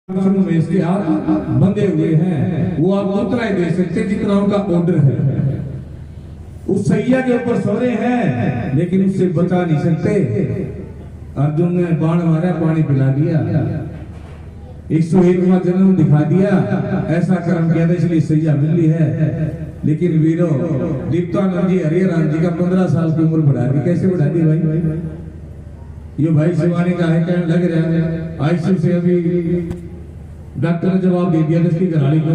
में इसके हाथ बंधे हुए हैं, वो आप उतना ही दे सकते जितना उनका ऑर्डर है। उस सैया के ऊपर सोरे हैं लेकिन उससे बचा नहीं सकते। अर्जुन ने बाण मारा, पानी पिला दिया, 101वां जन्म दिखा दिया, ऐसा कर्म किया था इसलिए सैया मिली है। लेकिन वीरों, दीप्तानंद जी हरिहरान जी का 15 साल की उम्र बढ़ा दी। कैसे बढ़ा दी भाई? ये भाई शिवानी का है, कहने लग रहा है आईसीयू से अभी डॉक्टर ने जवाब दे दिया इसकी घराली को,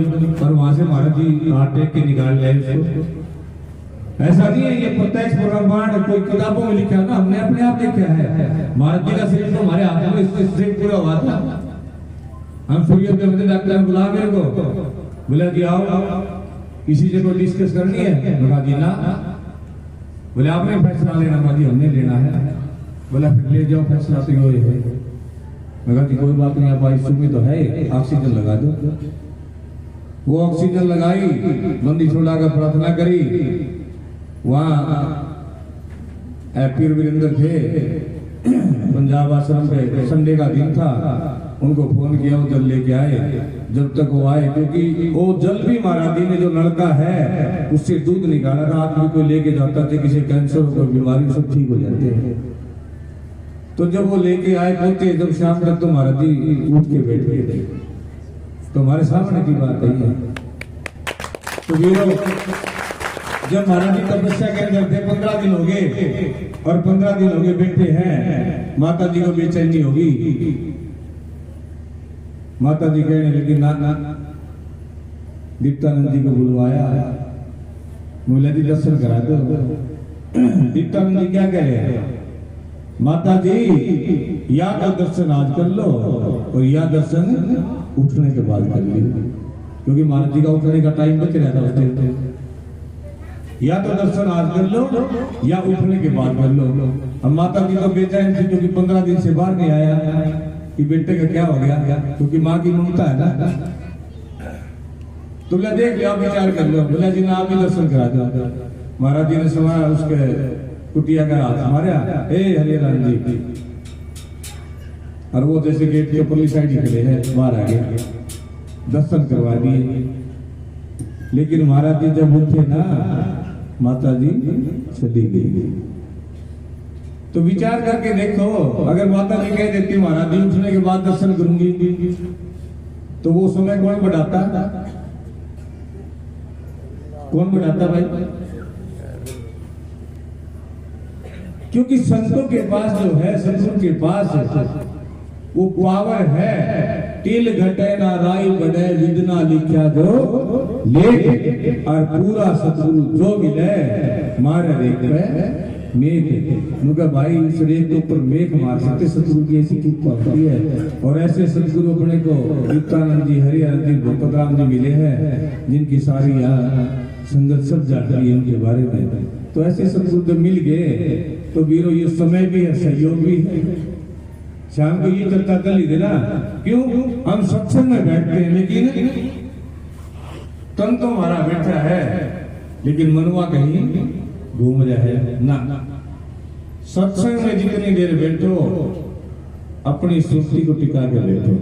और वहां से महाराज जी हार्ट अटैक के निकाल लिया इसको। ऐसा नहीं है, ये प्रत्यक्ष प्रमाण कोई किताबों में लिखा ना, हमने अपने आप देखा है। महाराज जी का शरीर तो हमारे हाथ में इससे पूरा हुआ था। हम सूर्योदय में डॉक्टर ने बुला मेरे को, बोला जी आओ किसी से कोई डिस्कस करनी है। बोला जी ना। बोले आपने फैसला लेना? माजी हमने लेना है। बोला फिर ले जाओ फैसला। तो ये है। मैं कहा कोई बात नहीं, आप आईसीयू में तो है, ऑक्सीजन लगा दो। वो ऑक्सीजन लगाई, बंदी छोड़ा कर प्रार्थना करी। वहां पीर वीरेंद्र थे पंजाब आश्रम पे, संडे का दिन था, उनको फोन किया, वो जल लेके आए। जब तक वो आए, क्योंकि वो जल भी महाराज जी ने जो नलका है उससे दूध निकाला था, आदमी को लेके जाता थे, किसी कैंसर कोई बीमारी सब ठीक हो जाते हैं। तो जब वो लेके आए पहुंचे, जब शाम तक तो महाराज जी उठ के बैठ गए थे। तो हमारे सामने की बात है। तो वीरों, जब महाराज जी तपस्या के अंदर थे, 15 दिन हो गए, और 15 दिन हो गए बैठे हैं, माता जी को बेचैनी होगी। माता जी कहने लगी ना ना, दीप्तानंद जी को बुलवाया, बोला जी दर्शन करा दो। दीप्तानंद जी क्या कह रहे हैं? माता जी या तो दर्शन आज कर लो और या दर्शन उठने के बाद कर लो, क्योंकि महाराज जी का उठने का टाइम बच रहा था उस दिन। या तो दर्शन आज कर लो या उठने के बाद कर लो। अब माता जी तो बेचैन थी, क्योंकि 15 दिन से बाहर नहीं आया कि बेटे का क्या हो गया, क्योंकि माँ की ममता है ना। तो बोला देख लिया, विचार कर लो। बोला जी ना, आप ही दर्शन करा दो। महाराज जी ने सुना, उसके कुटिया का हाथ मारा, ए हरिहरान जी, और वो जैसे गेट के ऊपर साइड निकले हैं, बाहर आ गए, दर्शन करवा दिए। लेकिन महाराज जी जब उठे ना, माता जी चली गई। तो विचार करके देखो, अगर माता जी कह देती महाराज जी उठने के बाद दर्शन करूंगी, तो वो समय कौन बढ़ाता? कौन बढ़ाता भाई? क्योंकि संतों के पास जो है, सत्संग के पास वो पावर है। तिल घटे ना राई बढ़े, विदना लिखा जो लेख, और पूरा सतगुरु जो मिले मारे रेख पे मेघ। उनका भाई इस रेख के ऊपर मेघ मार सकते, सतगुरु की ऐसी कृपा होती है। और ऐसे सतगुरु अपने को दीप्तानंद जी, हरिहर जी, भगत राम जी मिले हैं, जिनकी सारी यहाँ संगत सब जानती है उनके बारे में। तो ऐसे सतगुरु जब मिल गए, तो वीरों ये समय भी है, सहयोग भी है। शाम को ये चर्चा कर ली थी ना, क्यों हम सत्संग में बैठते हैं, लेकिन तन तो हमारा बैठा है, लेकिन मनवा कहीं घूम रहा है ना। सत्संग में जितनी देर बैठो, अपनी सुस्ती को टिका के बैठो,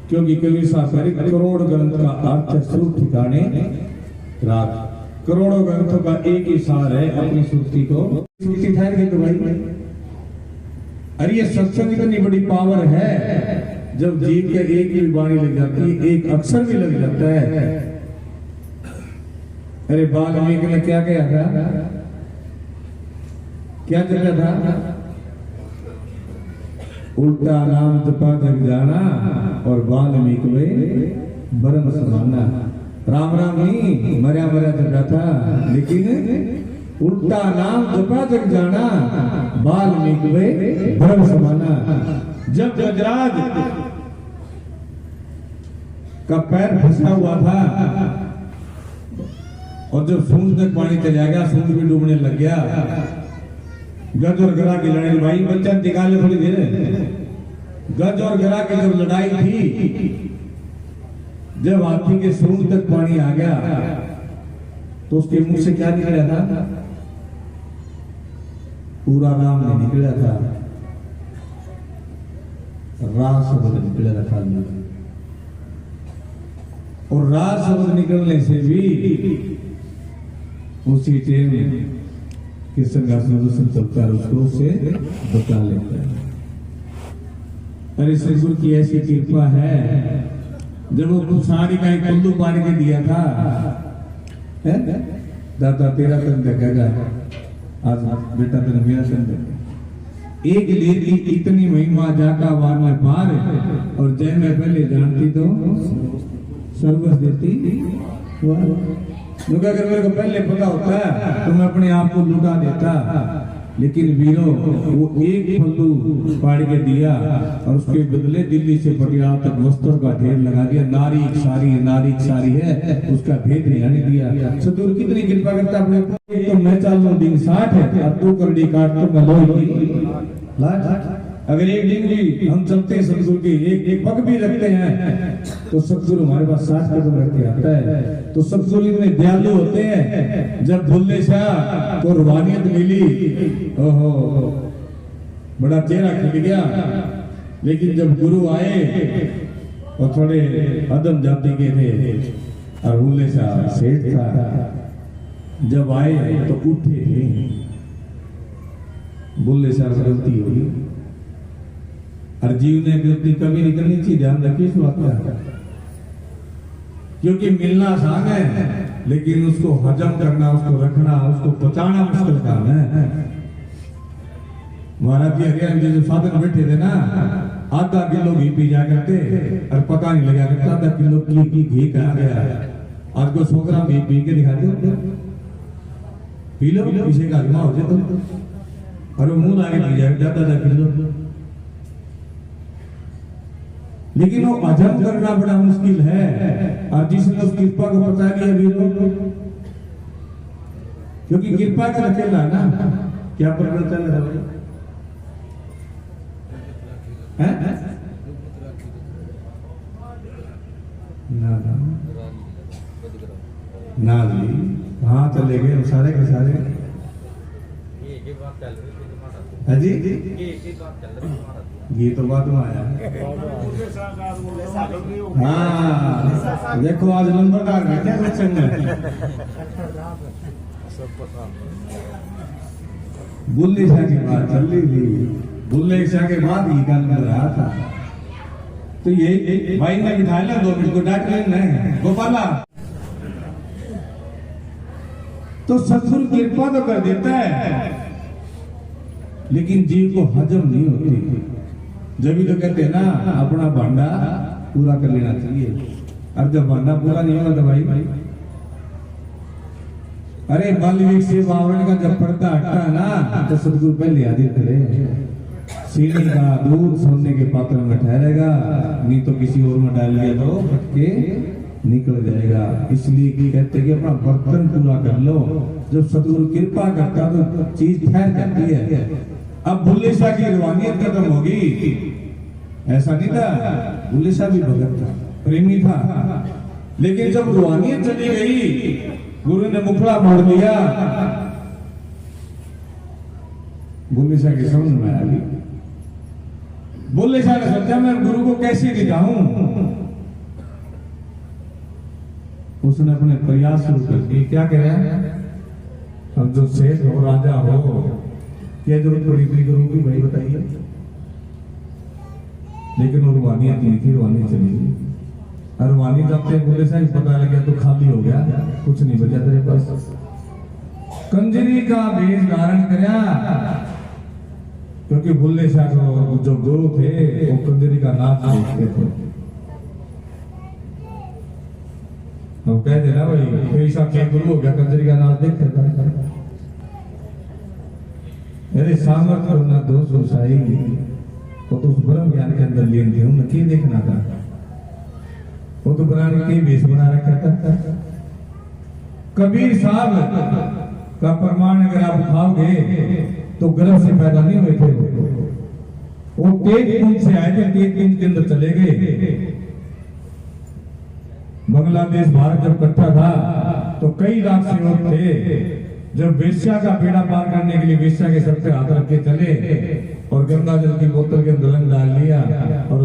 क्योंकि कवि साहब करोड़ ग्रंथ का अर्थ सुर ठिकाने राख। करोड़ों ग्रंथों का एक ही सार है, अपनी सुस्ती को सुस्ती ठहर गई तो भाई। अरे ये सत्संग इतनी बड़ी पावर है, जब जीव के एक भी वाणी लग जाती है, एक अक्षर भी लग जाता है। अरे वाल्मीकि ने क्या कहा था? क्या चल रहा था? उल्टा नाम जपा जग जाना और वाल्मीकि में ब्रह्म समाना। राम राम नहीं, मर्या मर्या चल रहा था, लेकिन उल्टा नाम जपा जग जाना, वाल्मीकि में ब्रह्म समाना। जब गजराज का पैर फंसा हुआ था, और जब सूंद तक पानी चला गया, सूंद भी डूबने लग गया, गज और गरा की लड़ाई, भाई बच्चा निकाले थोड़ी देर। गज और गरा की जब लड़ाई थी, जब हाथी के सूंड तक पानी आ गया, तो उसके मुंह से क्या निकला था? पूरा नाम नहीं निकला था। रा शब्द निकले रखा लिया, और रा शब्द निकलने से भी उसी टाइम कृष्ण का सुदर्शन चलता है, उसको से बचा लेता है। अरे सदगुरु की ऐसी कृपा है, जब वो साड़ी का एक पल्लू पानी के दिया था, दादा तेरा तन देखेगा, आज बेटा तेरा मेरा तन देखेगा। एक लेती इतनी महिमा जाका वार में पार, और जय मैं पहले जानती तो सर्वस देती वार। क्योंकि अगर मेरे को पहले पता होता है तो मैं अपने आप को लुटा देता, लेकिन वीरों वो एक पल्लू पाड़ के दिया और उसके बदले दिल्ली से पटियाला तक वस्त्रों का ढेर लगा दिया। नारी सारी है, उसका भेद नहीं आने दिया। सदगुरु कितनी कृपा करता अपने को। तो मैं चाल लो दिन 60 है और 2 करड़ी काट तो मैं लोही लाज। अगर एक दिन भी हम चलते हैं सदगुरु की एक पग भी रखते हैं तो सदगुरु हमारे पास 60 कदम रख के आता है। तो सदगुरु इतने दयालु होते हैं। जब भुल्ले शाह को रूहानियत मिली, ओहो बड़ा चेहरा खिल गया, लेकिन जब गुरु आए और थोड़े अदम जाति के थे और भुल्ले शाह सेठ था, जब आए तो उठे, भुल्ले शाह से गलती हुई। हर जीव ने गलती कभी नहीं करनी चाहिए, ध्यान रखिए इस बात का, क्योंकि मिलना आसान है लेकिन उसको हजम करना, उसको रखना, उसको पचाना मुश्किल काम है। महाराज जी हरियाणा जी जो साधन बैठे थे ना, आधा किलो घी पी जा करते और पता नहीं लगा करता आधा किलो की घी कहाँ गया। आज को 100 ग्राम घी पी के दिखा दो, पी लो, किसी का आजमा हो जाए तो, और वो मुंह आगे पी जाए आधा किलो। लेकिन वो हजम करना बड़ा मुश्किल है, और जिसने उस कृपा को बता दिया वीरों, क्योंकि कृपा का अकेला ना क्या प्रकरण चल रहा है? ना ना जी, कहाँ चले गए सारे के सारे? है जी, ये तो बात में आया। हाँ देखो आज नंबरदार बैठे सत्संग में। बुल्ले शाह की बात चल रही थी, बुल्ले शाह के बाद ही गल मिल रहा था, तो ये भाई ने बिठा लिया 2 मिनट को डांट लेना गोपाला। तो सदगुरु कृपा तो कर देता है, लेकिन जीव को हजम नहीं होती। जब भी तो कहते हैं ना अपना भांडा पूरा कर लेना चाहिए, और जब भांडा पूरा नहीं होगा तो भाई अरे बलवीर से आवरण का जब पर्दा हटता है ना, तो सदगुरु पहले हाजिर करे। सीनी का दूध सोने के पात्र में ठहरेगा, नहीं तो किसी और में डाल दिया तो फट के निकल जाएगा। इसलिए कि कहते कि अपना बर्तन पूरा कर लो। जब सदगुरु कृपा करता तो चीज ठहर जाती है। अब बुल्ले शाह की रूहानियत खत्म होगी, ऐसा नहीं था। बुल्ले शाह भी भगत था, प्रेमी था, लेकिन जब रूहानियत चली गई, गुरु ने मुखड़ा मोड़ दिया, बुल्ले शाह की समझ में आ गई। बुल्ले शाह ने सोचा मैं गुरु को कैसे दिखाऊं। उसने अपने प्रयास शुरू कर दिए। क्या कह रहा है? अब जो सेठ हो, राजा हो, क्या जरूरत पड़ी थी गुरु की, भाई बताइए। लेकिन वो रूहानियत नहीं थी, रूहानियत चली गई। और रूहानियत जाते बुल्ले शाह पता लग गया तो खाली हो गया, कुछ नहीं बचा तेरे पास। कंजरी का वेश धारण करया, क्योंकि बुल्ले शाह को जो गुरु थे वो कंजरी का नाच देखते थे। तो कहते ना भाई पैसा क्या गुरु हो गया, कंजरी का नाच देखते था। मेरे सामर्थ्य होना दोष होशाई, वो तो उस ब्रह्म ज्ञान के अंदर लीन थे, उन्हें क्या देखना था? वो तो ब्राह्मण के वेश बना रखा था। कबीर साहब का प्रमाण अगर आप उठाओगे तो गर्भ से पैदा नहीं हुए थे, वो तेज कुंज से आए थे, तेज कुंज के अंदर चले गए। बांग्लादेश भारत जब इकट्ठा था तो कई लाख सेवक थे, जब वेश्या का बेड़ा पार करने के लिए वेश्या के सर पे हाथ रख के चले और गंगा जल की बोतल के अंदर रंग डाल लिया और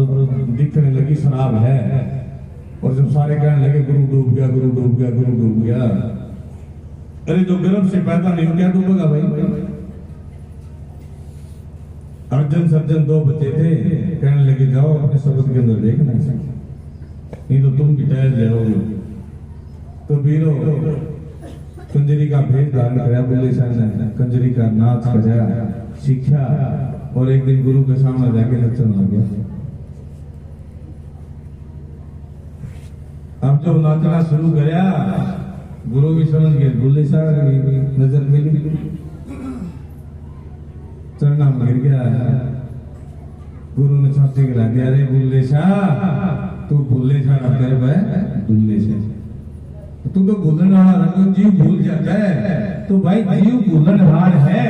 दिखने लगी शराब है, और जब सारे कहने लगे गुरु डूब गया, गुरु डूब गया, गुरु डूब गया। अरे जो गर्भ से पैदा नहीं हो क्या डूबेगा भाई? अर्जुन सर्जन दो बच्चे थे, कहने लगे जाओ अपने शब्द के अंदर देखना, नहीं तो तुम भी टहल जाओगे। तो वीरों कंजरी का भेद धारण कराया, बुल्ले शाह ने कंजरी का नाच कराया, सीखा, और एक दिन गुरु के सामने जाके नचन आ गया। अब जब नाचना शुरू कराया, गुरु भी समझ गए, बुल्ले शाह नजर मिली, चरना में गिर गया। गुरु ने छाती गिरा दिया, अरे बुल्ले शाह तू बुल्ले शाह ना कर भाई, बुल्ले शाह तू तो भूलन वाला रंग जीव भूल जाता है। तो भाई जीव भूलन हार है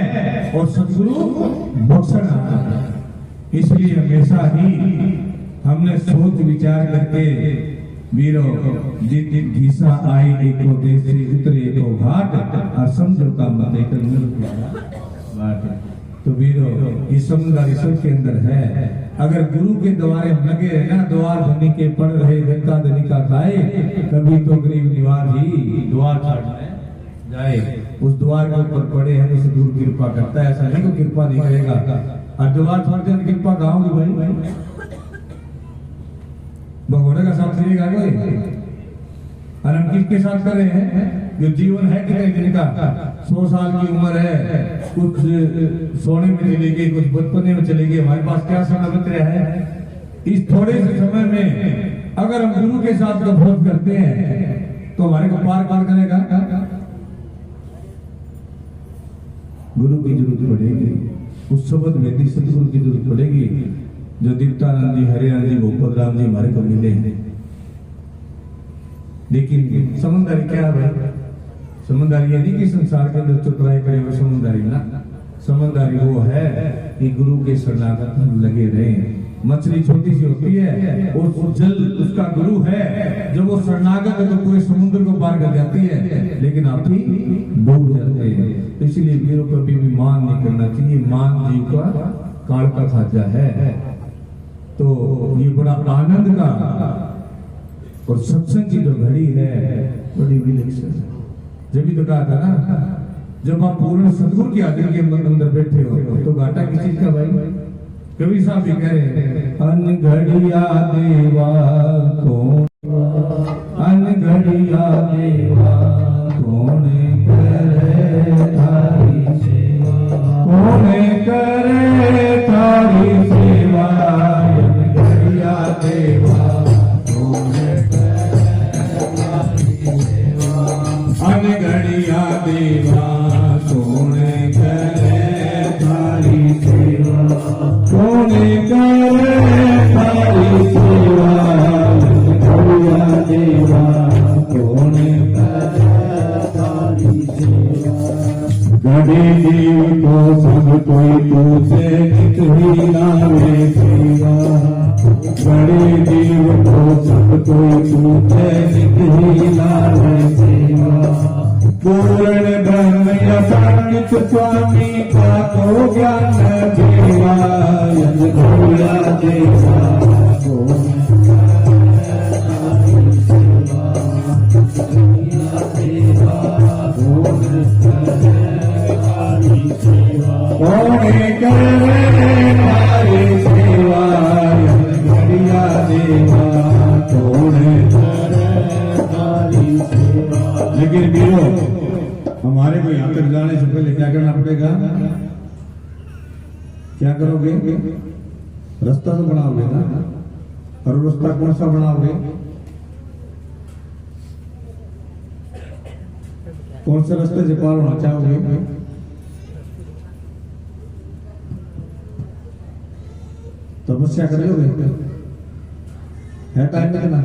और सदगुरु बख्शनहार है। इसलिए हमेशा ही हमने सोच विचार करके वीरों जित जित घीसा आई एको देश से उतरे एको घाट, और समझो का मत एक घाट। तो वीरों इस समझदारी सबके अंदर है। अगर गुरु के द्वारे लगे रहना, द्वार धनी के पड़ रहे धक्का धनी का खाए, कभी तो गरीब निवार ही द्वार छाड़ जाए। उस द्वार के ऊपर पड़े हैं तो गुरु कृपा करता है, ऐसा नहीं को कृपा नहीं करेगा। और द्वार छोड़ दे कृपा कहाँ होगी भाई? भगवान का साथ चलेगा कोई? और हम किसके साथ कर रहे हैं? जो जीवन है कितने दिन का, 100 साल की उम्र है, कुछ सोने में चलेगी, कुछ बचपने में चलेगी, हमारे पास क्या समय बच रहा है? इस थोड़े से समय में अगर हम गुरु के साथ गफलत करते हैं तो हमारे को पार कौन करेगा? गुरु की जरूरत पड़ेगी, उस शब्द में सतगुरु की जरूरत पड़ेगी, जो दीप्तानंद जी, हरियाणा जी, भोपत राम जी हमारे को मिले हैं। लेकिन समझदारी क्या है भाई? समझदारी ये नहीं कि संसार के अंदर चतुराई करे वो समझदारी ना, समझदारी वो है कि गुरु के शरणागत लगे रहे। मछली छोटी सी होती है और जल उसका गुरु है, जब वो शरणागत है तो पूरे समुद्र को पार कर जाती है, लेकिन आप ही डूब जाते हैं। इसलिए वीरों कभी भी मान नहीं करना चाहिए, मान जीव का काल का खाजा है। तो ये बड़ा आनंद का और सत्संग की जो घड़ी है बड़ी विलक्षण है। जब भी तो कहा था ना, जब आप पूर्ण सदगुरु की हाजिरी के अंदर बैठे हो तो घाटा किस चीज का भाई? कवि साहब भी कह रहे हैं, अनघड़िया देवा कौन, अनघड़िया देवा कौन करे थारी सेवा, कौन करे थारी सेवा, अनघड़िया देवा अनघड़िया देवा कौन करे थारी सेवा, कौन करे थारी सेवा, अनघड़िया देवा कौन करे थारी सेवा। गड़े देव को सब कोई पूछे, नित ही नावे सेवा, गड़े देव को सब कोई पूछे, नित ही नावे सेवा। पूर्ण ब्रह्म यथानित स्वामी का को ज्ञान देवा, अनघड़िया देवा कौन करे सेवा, अनघड़िया देवा कौन करे थारी सेवा, कौन करे थारी सेवा, अनघड़िया देवा कौन करे थारी सेवा। लेकिन वीरों हमारे को यहाँ तक जाने से पहले क्या करना पड़ेगा? क्या करोगे? रास्ता तो बनाओगे ना, और रास्ता कौन सा बनाओगे? कौन से रास्ते से पार होना चाहोगे? तपस्या करोगे? है टाइम कितना?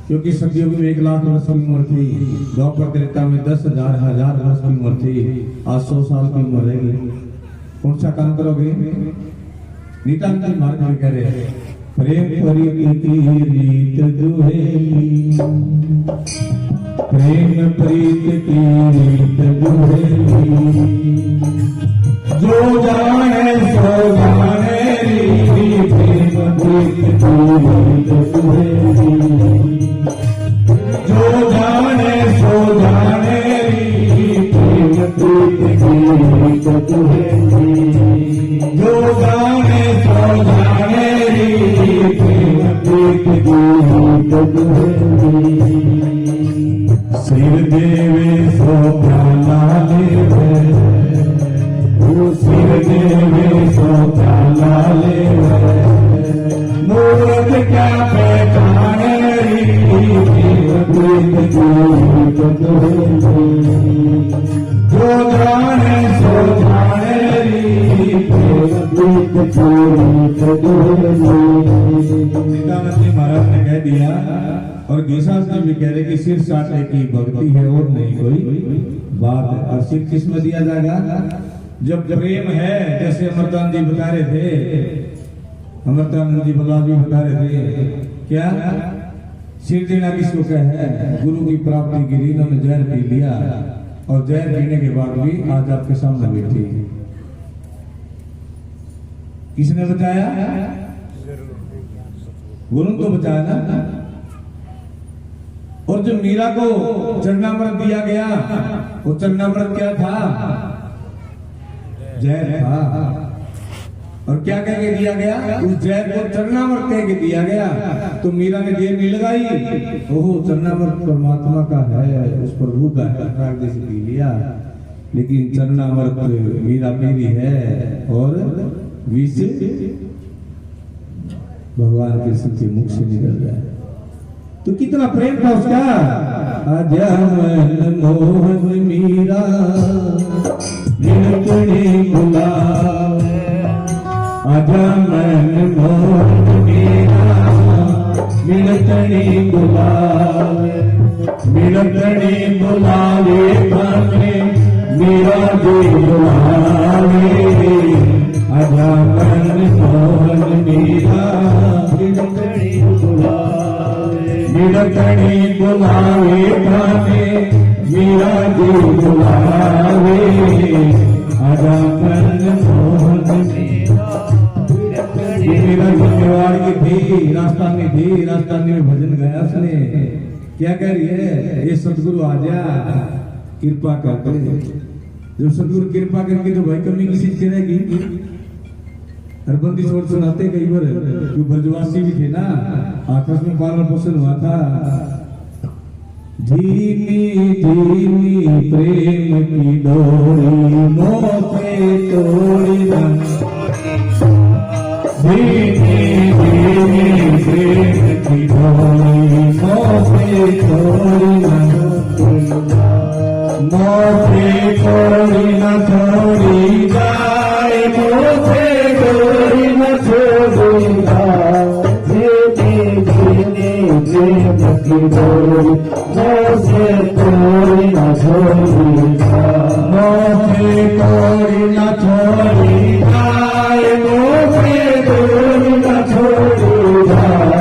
क्योंकि सदियों में 1 लाख वर्ष की उम्र थी, द्वापर त्रेता में 10,000 हजार वर्ष की उम्र थी, आज 100 साल की उम्र रहेगी। कौन सा काम करोगे? नितांत मार्ग में कह रहे प्रेम प्रीत की रीत दुहेली, प्रेम प्रीत की रीत दुहेली, जो जाने सो जाने री, प्रेम प्रीत की रीत दुहेली, जो जाने सो जाने री, प्रेम प्रीत की रीत दुहेली, जो जाने सो जाने री, प्रेम प्रीत की रीत दुहेली, सिर देवे सो प्याला लेवे, सिर देवे सो प्याला लेवे, मूर्ख क्या पहचाने री, प्रेम प्रीत की रीत दुहेली, जो जाने सो जाने री, प्रेम प्रीत की रीत दुहेली। सीतानंद महाराज ने कह दिया और घीसास जी भी कह रहे कि सिर साटे की भक्ति है और नहीं कोई बात है। और सिर किस में दिया जाएगा? जब प्रेम है, जैसे अमरदान जी बता रहे थे, अमरदान जी बल्लाभ जी बता रहे थे, क्या सिर देना किसको क्या है? गुरु की प्राप्ति के लिए इन्होंने जहर पी लिया और जहर पीने के बाद भी आज आपके सामने बैठी। किसने बचाया? गुरु तो बचाया ना। और जो मीरा को चरणामृत दिया गया, वो चरणामृत क्या था? जहर था। और क्या कह के दिया गया? उस जहर को चरणामृत कह के दिया गया। तो मीरा ने देर नहीं लगाई, ओहो चरणामृत परमात्मा का है, उस प्रभु का है, जैसे पी लिया। लेकिन चरणामृत मीरा मेरी है और विष भगवान कृष्ण के मुख से निकल जाए। तो कितना प्रेम था उसका। आजा मन मोहन मीरा निरतनी गुलाब, आजा मन मोहन मीरा निरतनी गुलाब, निरतनी बुलावे पाने मीरा जी बुलावे, आजा मन मोहन मीरा निरतनी बुलावे, निरतनी बुलावे पाने मीरा जी बुलावे, आजा मन मोहन मीरा। मीरा जिम्मेवार की थी, राजस्थानी थी, राजस्थानी में भजन गाया उसने। क्या कह रही है? ये सतगुरु आ जा कृपा करके। जब सतगुरु कृपा करके तो भाई कमी किसी चीज रहेगी। हरबंदी छोड़ सुनाते कई बार, जो ब्रजवासी भी थे ना, आपस में पालन पोषण हुआ था। धीमी धीमी प्रेम की डोरी मोसे तोड़ी ना, धीमी धीमी प्रेम की डोरी मोसे तोड़ी ना, मोसे तोड़ी न छोड़ी जाए, मोसे तोड़ी न छोड़ी जाए, धीमी धीमी प्रेम की डोरी मोसे तोड़ी न छोड़ी जाए, मोसे तोड़ी न छोड़ी जाए, मोसे तोड़ी न छोड़ी जाए,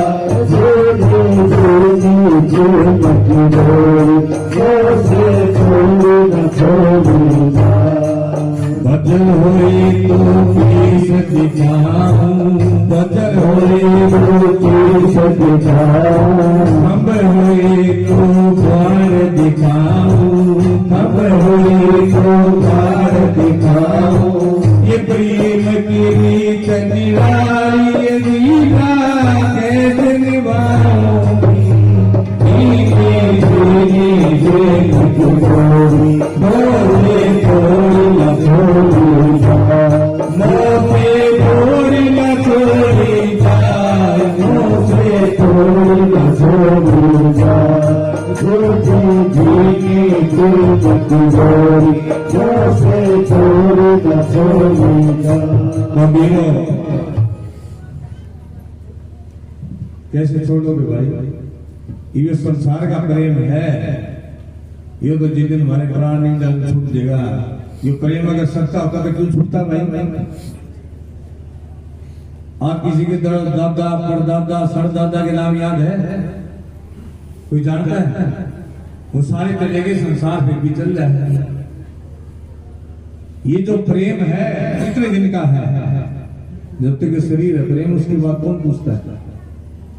धीमी धीमी प्रेम की डोरी मोसे तोड़ी न छोड़ी जाए। बदल हुई तो पीस दिखाऊं, बदल हुई तो पीस दिखाऊं, अब हुई तो द्वार दिखाऊं, अब हुई तो द्वार दिखाऊं। ये प्रेम की रीत निराली, ये रीता कैसे निभाऊंगी, धीमी धीमी प्रेम की डोरी मोसे तोड़ी न छोड़ी जाए, मोसे तोड़ी न छोड़ी जाए, मोसे तोड़ी न छोड़ी जाए, धीमी धीमी प्रेम की डोरी मोसे तोड़ी न छोड़ी जाए। कैसे छोड़ोगे भाई? ये संसार का प्रेम है, ये तो जिस दिन हमारे प्राण नहीं छूट जाएगा। ये प्रेम अगर सच्चा होता तो क्यों छूटता भाई? आप किसी के दादा परदादा सरदादा के नाम याद है? कोई जानता है? वो सारे चले गए, संसार फिर भी चल रहा है। ये जो प्रेम है कितने दिन का है? जब तक ये शरीर है प्रेम, उसके बाद कौन पूछता है?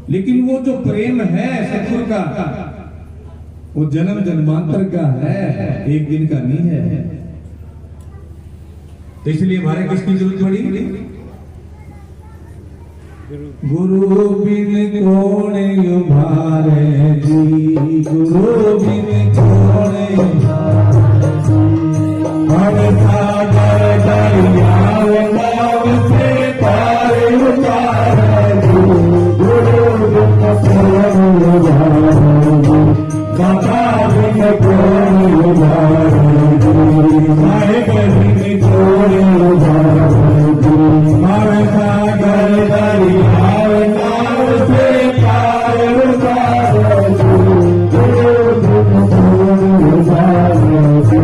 लेकिन वो जो प्रेम है सतगुरु का, वो जन्म जन्मांतर का है, एक दिन का नहीं है। तो इसलिए हमारे किसकी जरूरत पड़ी? गुरु बिन कौन उभारे जी, गुरु बिन कौन उभारे जी। हम सागर दरिया नाव से पार उतारे जी, गुरु बिन कौन उभारे जी, बाबा बिन कौन उभारे जी, साहिब बिन कौन उभारे जी। हम सागर दरिया नाव से पार उतारे जी, गुरु बिन कौन उभारे जी,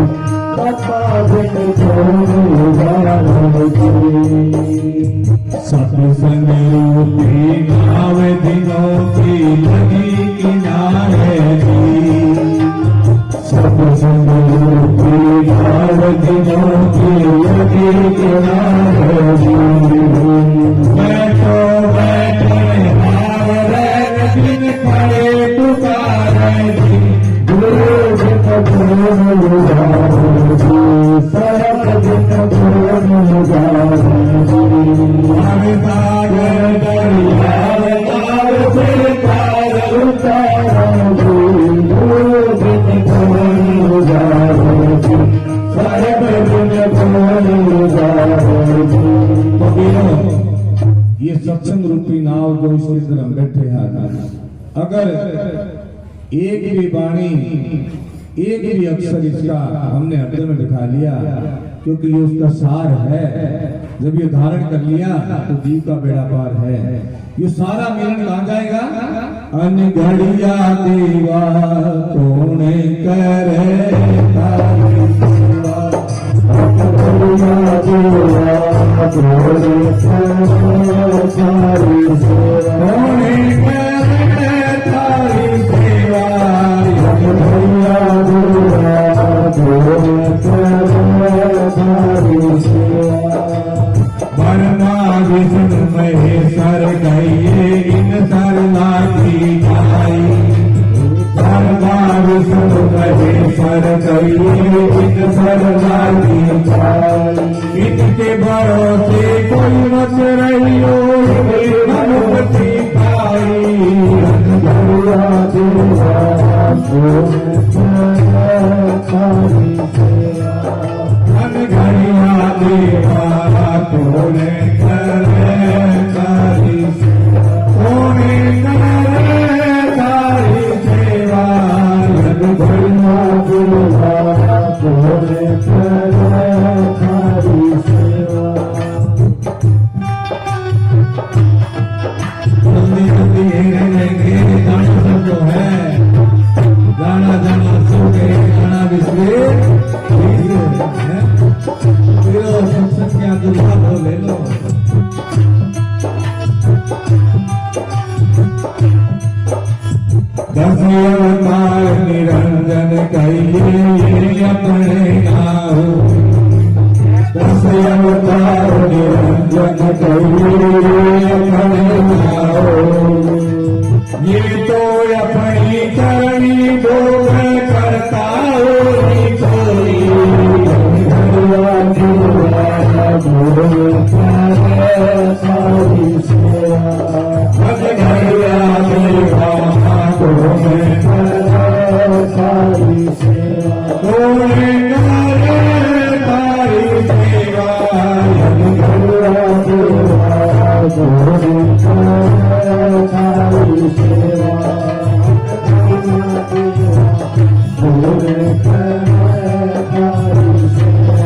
बाबा बिन कौन उभारे जी। सत्संग रूपी नाव दिनों की लगी किनारे जी, सत्संग रूपी नाव दिनों की लगी किनारे जी। बैठो बैठे हार दिन खड़े पुकारे जी, गुरु बिन कौन उभारे जी, सब दिन कौन उभारे जी। हम सागर दरिया नाव से पार उतारे जी, गुरु बिन कौन उभारे जी, साहिब बिन कौन उभारे जी। ये सत्संग रूपी नाव जो इसके अंदर हम बैठे हैं, अगर एक भी वाणी, एक भी अक्षर इसका हमने हृदय में बिठा लिया, क्योंकि ये उसका सार है, जब ये धारण कर लिया तो जीव का बेड़ा पार है। ये सारा मिलन कहाँ जाएगा? अनघड़िया देवा कौन करे तारी सेवा, अनघड़िया देवा कौन करे तारी सेवा, कौन करे तारी सेवा, अनघड़िया देवा कौन करे तारी सेवा। ब्रह्मा विष्णु महेश्वर कहिए इन सरला की जाई, ब्रह्मा विष्णु महेश्वर कहिए इन सरला की जाई। इनके भरोसे कोई मत रहियो, अनुमति पाई, अनघड़िया देवा कौन करे तारी सेवा, अनघड़िया देवा कौन करे तारी सेवा, कौन करे तारी सेवा, अनघड़िया देवा कौन करे तारी सेवा। जल्दी जल्दी रहेंगे गाना सब जो है, गाना जाना सो गए, गाना बिसरे सत्संग क्या दुर्गा हो ले लो। दस अवतार निरंजन कहिए अपने नाम, दस अवतार निरंजन कहिए अपने नाम। ये तो अपनी करनी भोग करता हो कोई, तारी सेवा, अनघड़िया देवा कौन करे तारी सेवा, कौन करे तारी सेवा, अनघड़िया देवा कौन करे तारी सेवा, कौन करे तारी सेवा।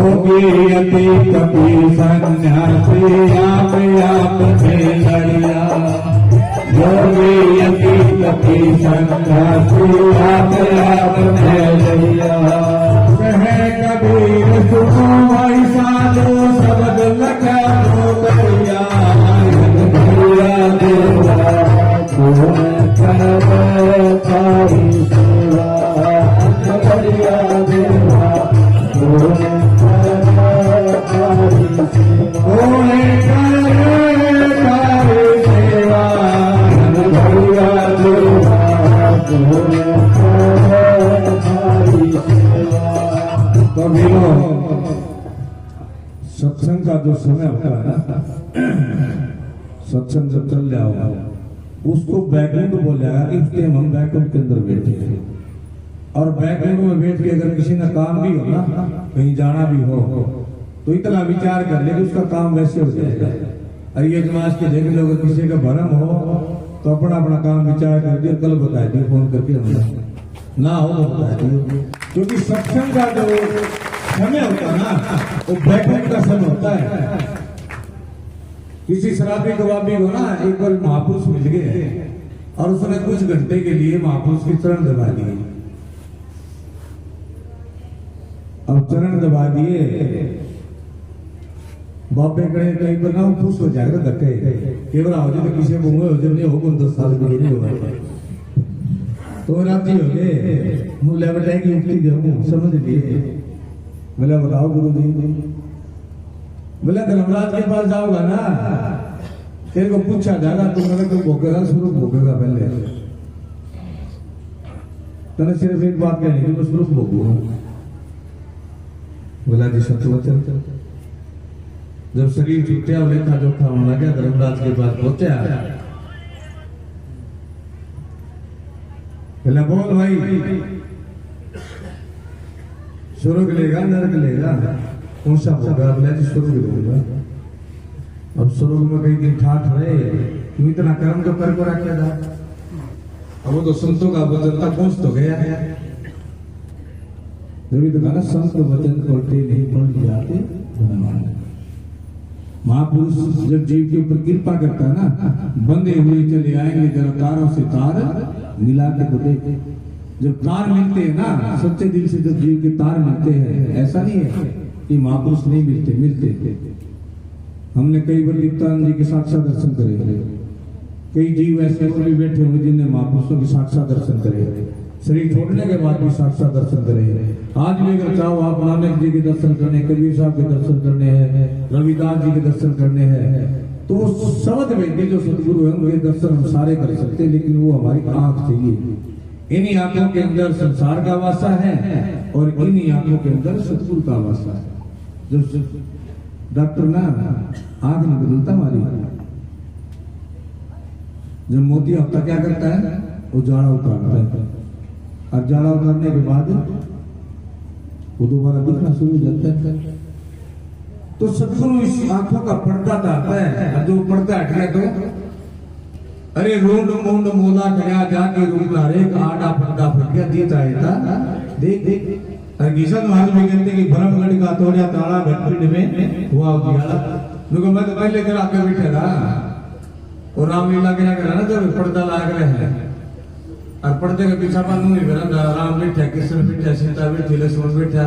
योगी अति कपि सन्यासी आप में लड़िया योगी अति कपि सन्यासी आप में लड़िया कहे कबीर सुनो भाई साधो शब्द लगा दो भैया भैया देवा तारी सेवा भैया देवा सत्संग का जो समय होता है ना, सत्संग जब चल जाओ उसको बैकुंठ बोलेगा। इस टाइम हम बैकुंठ के अंदर बैठे हैं और बैकुंठ में बैठ के अगर किसी ने काम भी हो ना, कहीं जाना भी हो तो इतना विचार कर ले कि उसका काम वैसे हो जाएगा। और ये समाज के देख लो, अगर किसी का भरम हो तो अपना अपना काम विचार कर दिया, कल बता दिए फोन करके हमें ना हो बता दिए। क्योंकि सत्संग का जो समय होता है ना वो बैकुंठ का समय होता है। किसी शराबी कबाबी को ना एक बार महापुरुष मिल गए और उसने कुछ घंटे के लिए महापुरुष के चरण दबा दिए। अब चरण दबा दिए, बापे कहे कहीं पर ना खुश हो जाएगा, धक्के केवल हो जाए तो किसी को हो जाए नहीं हो 10 साल भी नहीं होगा तो राती हो गए मुझे बताए कि युक्ति देऊँ समझ लिए। बोला बताओ गुरु जी। बोला धर्मराज के पास जाओगा ना, तेरे को पूछा जाएगा तो मेरे को भोगेगा, स्वरूप भोगेगा पहले। तने सिर्फ एक बात कहनी कि मैं स्वरूप भोगूंगा। बोला जी सत्य वचन। जब शरीर छूटा और लेखा जोखा होने लगा, धर्मराज के पास पहुंचा। बोला बोल भाई, स्वर्ग लेगा नरक लेगा, कौन सा होगा? बोला जी स्वर्ग लेगा। अब स्वर्ग में कई दिन ठाठ रहे, क्यों इतना कर्म तो कर रखा था। अब वो तो संतों का बदलता पहुंच तो गया है। जब तो कहा संत वचन पढ़ते नहीं पढ़ जाते। महापुरुष जब जीव के ऊपर कृपा करता है ना, बंधे हुए चले आएंगे जरा तारों से तार मिला के तो देख। जब तार मिलते हैं ना सच्चे दिल से, जब जीव के तार मिलते हैं, ऐसा नहीं है कि महापुरुष नहीं मिलते, मिलते। हमने कई बार दीप्तानंद जी के साक्षात दर्शन करे। कई जीव ऐसे और भी बैठे होंगे जिनने महापुरुषों के साक्षात दर्शन करे, शरीर छोड़ने के बाद भी साक्षात दर्शन करे। आज भी अगर चाहो आप नानक जी के दर्शन करने, कबीर साहब के दर्शन करने हैं, रविदास जी के दर्शन करने हैं, तो वो शब्द में जो सदगुरु है उनके दर्शन हम सारे कर सकते हैं, लेकिन वो हमारी आंख चाहिए। इन्हीं आंखों के अंदर संसार का वासा है और इन्हीं आंखों के अंदर सतगुरु का वासा है। जो डॉक्टर ना आंख नहीं बदलता हमारी, जब मोती हफ्ता क्या करता है वो जाड़ा उतारता है, और जाड़ा उतारने के बाद वो दोबारा दिखना शुरू हो जाता है। तो सतगुरु इस आंखों का पर्दा डालता है, जो पर्दा हट गया तो अरे रोड मुंड मोला गया जाके रूप लारे आड़ा पर्दा फट गया जीत आएगा। देख देख अर्गिशन महाराज में कहते कि ब्रह्मगढ़ का तोड़ा ताड़ा घटपिंड में हुआ उजियारा। देखो मैं तो पहले कर आके बैठे था और रामलीला के करा ना, जब पर्दा लाग रहे हैं और पर्दे के पीछा पानू नहीं करा, राम बैठे, कृष्ण बैठे, सीता बैठी, लक्ष्मण बैठा,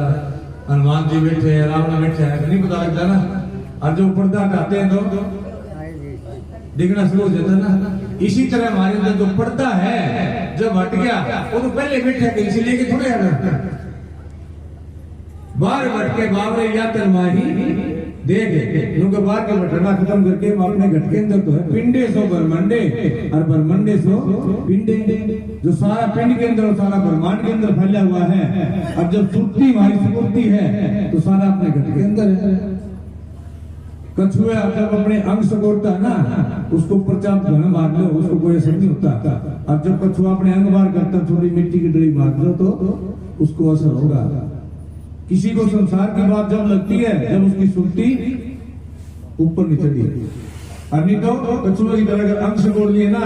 हनुमान जी बैठे, रावण बैठे, नहीं पता लगता ना। और जो पर्दा हटाते हैं तो दिखना शुरू हो जाता है ना। इसी तरह हमारे अंदर जो पर्दा है जब हट गया, वो तो पहले बैठे थे इसीलिए कि थोड़े हटा बाहर बैठ के बाबरे या तलमाही देख क्योंकि बाहर के बटना खत्म करके हम अपने घट के अंदर तो है पिंडे सो ब्रह्मांडे और ब्रह्मांडे सो पिंडे, जो सारा पिंड के अंदर और सारा ब्रह्मांड के अंदर फैला हुआ है। अब जब सुर्ती हमारी सुर्ती है तो सारा अपने घट के अंदर है। कछुआ जब अपने अंग सकोड़ता है ना, उसको ऊपर चाप घन मार लो, उसको कोई असर नहीं होता। अब जब कछुआ अपने अंग बार करता, थोड़ी मिट्टी की डली मार लो तो उसको असर होगा। किसी को संसार की बात जब लगती है, जब उसकी सुर्ती ऊपर नहीं चढ़ी, और नहीं तो कछुए की तरह अगर अंग सकोड़ लिए ना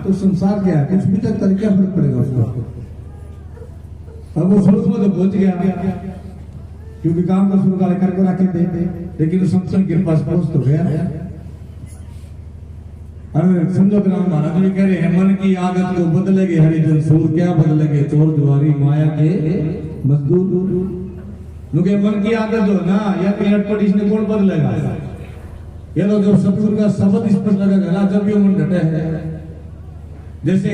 तो संसार क्या है, कुछ भी तक क्या फर्क पड़ेगा उसको। अब वो स्वरूप में तो पहुंच गया। क्योंकि काम तो शुरू करके रखे थे, लेकिन संतों के पास पहुंच तो गया। अरे समझो ग्राम महाराज जी कह रहे हैं मन की आदत को बदलेगे हरिजन सूर, क्या बदलेंगे चोर जुआरी माया के मजदूर। क्योंकि मन की आदत जो ना या अटपट इसने कौन बदलेगा? ये तो जब सतगुरु का शब्द इस पर लगेगा ना, जब ये मन डटे है। जैसे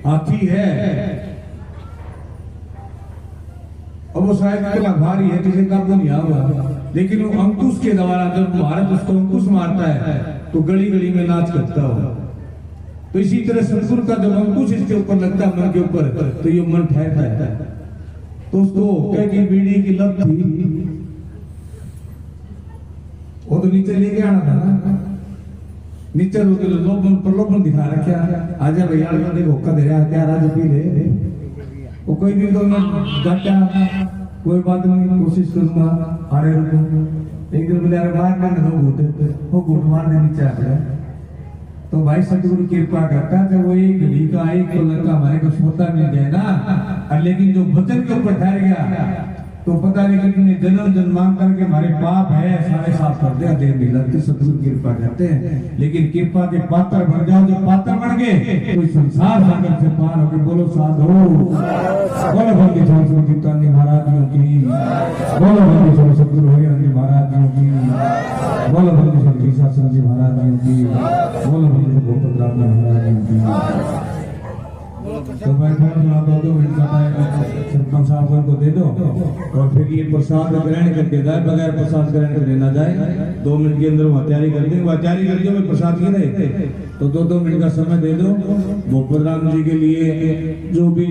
हाथी है, अब वो शायद इतना भारी है किसी काबू नहीं आएगा, लेकिन वो अंकुश के द्वारा जब भारत उसको अंकुश मारता है तो गली गली में नाच करता हो। तो इसी तरह सतगुरु का जब अंकुश इसके ऊपर लगता है मन के ऊपर, तो ये मन ठहरता है। तो उसको क्या कि बीड़ी की लत थी, वो तो नीचे लेके आना था ना, नीचे लोग प्रलोभन दिखा रहा क्या आजा भैया धोखा दे रहा क्या राज पी ले, वो कोई दिन तो जाता कोई बात नहीं, कोशिश करूंगा आड़े रुको। एक दिन बोले बाहर का दो घूटे, वो घूट मार दे नीचे आ गया। तो भाई सतगुरु कृपा करता जब वो एक घड़ी का एक तो लड़का हमारे को सोता मिल जाए ना, लेकिन जो वचन के ऊपर ठहर गया तो पता नहीं कितने जन्म जन्मांतर करके हमारे पाप है सारे साफ कर दे दे मिलती सतगुरु कृपा करते हैं। लेकिन कृपा के पात्र बन जाओ, जो पात्र बन गए कोई संसार सागर से पार होकर बोलो साधो, बोलो भक्ति छोड़ गीतांगी महाराजियों की, बोलो भक्ति छोड़ सतगुरु हरिराम महाराजियों की, बोलो भक्ति छोड़ ईशासन जी महाराजियों की, बोलो भक्ति गोपत राम महाराजियों की। तो मैं दो मिनट का सरपंच साहब को दे दो और फिर ये प्रसाद ग्रहण करके जाए, बगैर प्रसाद ग्रहण करे ना जाए। 2 मिनट के अंदर वो तैयारी कर देंगे, वो तैयारी करके मैं प्रसाद की रहे तो 2-2 मिनट का समय दे दो। गोपत राम जी के लिए जो भी